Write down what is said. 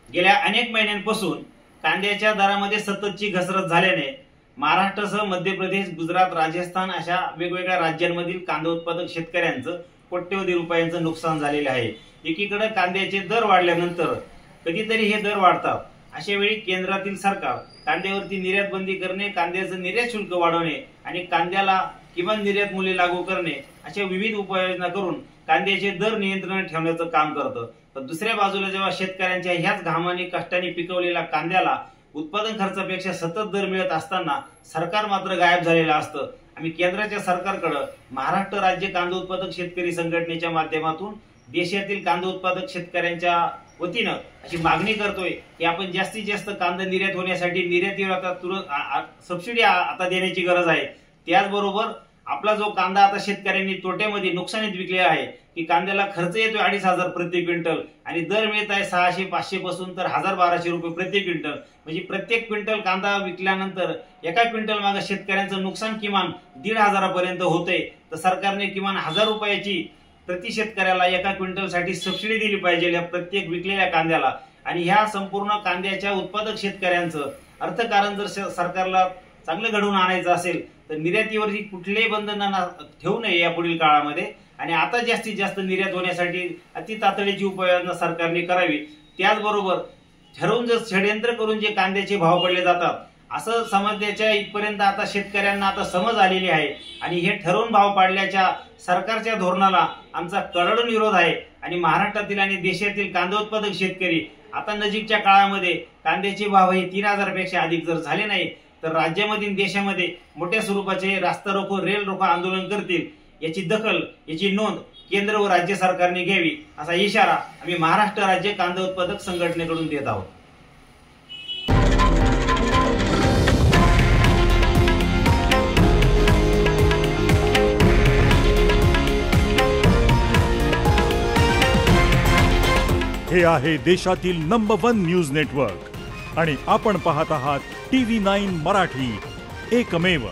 गेल्या अनेक महिन्यांपासून कांद्याच्या दरामध्ये सततची घसरत झाल्याने महाराष्ट्रासह मध्य प्रदेश, गुजरात, राजस्थान अशा वेगवेगळ्या राज्यांमधील कांदा उत्पादक शेतकऱ्यांचं कोट्यवधी रुपयांचं नुकसान झालेलं आहे। एकीकडे कांद्याचे दर वाढल्यानंतर कधीतरी हे दर वाढतात, अशा वेळी केंद्रातील सरकार कांद्यावरती निर्यात बंदी करणे, कांद्याचं निर्यात शुल्क वाढवणे आणि कांद्याला किमान निर्यात मूल्य लागू करणे अशा विविध उपाययोजना करून कांद्याचे दर नियंत्रणात ठेवण्याचं काम करतं। पण दुसऱ्या बाजूला जेव्हा शेतकऱ्यांच्या ह्याच घामाने कष्टाने पिकवलेल्या कांद्याला उत्पादन खर्चापेक्षा सतत दर मिळत असताना सरकार मात्र गायब झालेलं असतं। आम्ही केंद्राच्या सरकारकडे महाराष्ट्र राज्य कांदा उत्पादक शेतकरी संघटनेच्या माध्यमातून देशातील कांदा उत्पादक शेतकऱ्यांच्या वतीनं अशी मागणी करतोय की आपण जास्तीत जास्त कांदा निर्यात होण्यासाठी निर्यातीवर आता तुरंत सबसिडी आता देण्याची गरज आहे। त्याचबरोबर आपला जो कांदा आता शेतकऱ्यांनी तोट्यामध्ये नुकसानीत विकलेला आहे की कांद्याला खर्च येतोय 2,500 प्रति क्विंटल आणि दर मिळत आहे 600-500 पासून तर 1,000-1,200 रुपये प्रति क्विंटल। म्हणजे प्रत्येक क्विंटल कांदा विकल्यानंतर एका क्विंटल मागे शेतकऱ्यांचं नुकसान किमान 1,500 पर्यंत होते। तर सरकारने किमान 1,000 रुपयाची प्रति शेतकऱ्याला एका क्विंटलसाठी सबसिडी दिली पाहिजे या प्रत्येक विकलेल्या कांद्याला। आणि ह्या संपूर्ण कांद्याच्या उत्पादक शेतकऱ्यांचं अर्थकारण जर सरकारला चांगलं घडवून आणायचं असेल तर निर्यातीवरती कुठलेही बंधन ठेवू नये या पुढील काळामध्ये आणि आता जास्तीत जास्त निर्यात होण्यासाठी अति तातडीची उपाययोजना सरकारने करावी। त्याचबरोबर ठरवून जर षडयंत्र करून जे कांद्याचे भाव पडले जातात असं समजण्याच्या इथपर्यंत आता शेतकऱ्यांना आता समज आलेली आहे आणि हे ठरवून भाव पाडल्याच्या सरकारच्या धोरणाला आमचा कडकडून विरोध आहे। आणि महाराष्ट्रातील आणि देशातील कांदा उत्पादक शेतकरी आता नजीकच्या काळामध्ये कांद्याचे भाव हे 3,000 पेक्षा अधिक जर झाले नाही तर राज्यामध्ये देशामध्ये मोठ्या स्वरूपाचे रास्ता रोको, रेल रोको आंदोलन करतील। याची दखल, याची नोंद केंद्र व राज्य सरकारने घ्यावी असा इशारा आम्ही महाराष्ट्र राज्य कांदा उत्पादक संघटनेकडून देत आहोत। हे आहे देशातील नंबर 1 न्यूज नेटवर्क आणि आपण पाहत आहात TV9 मराठी, एकमेव।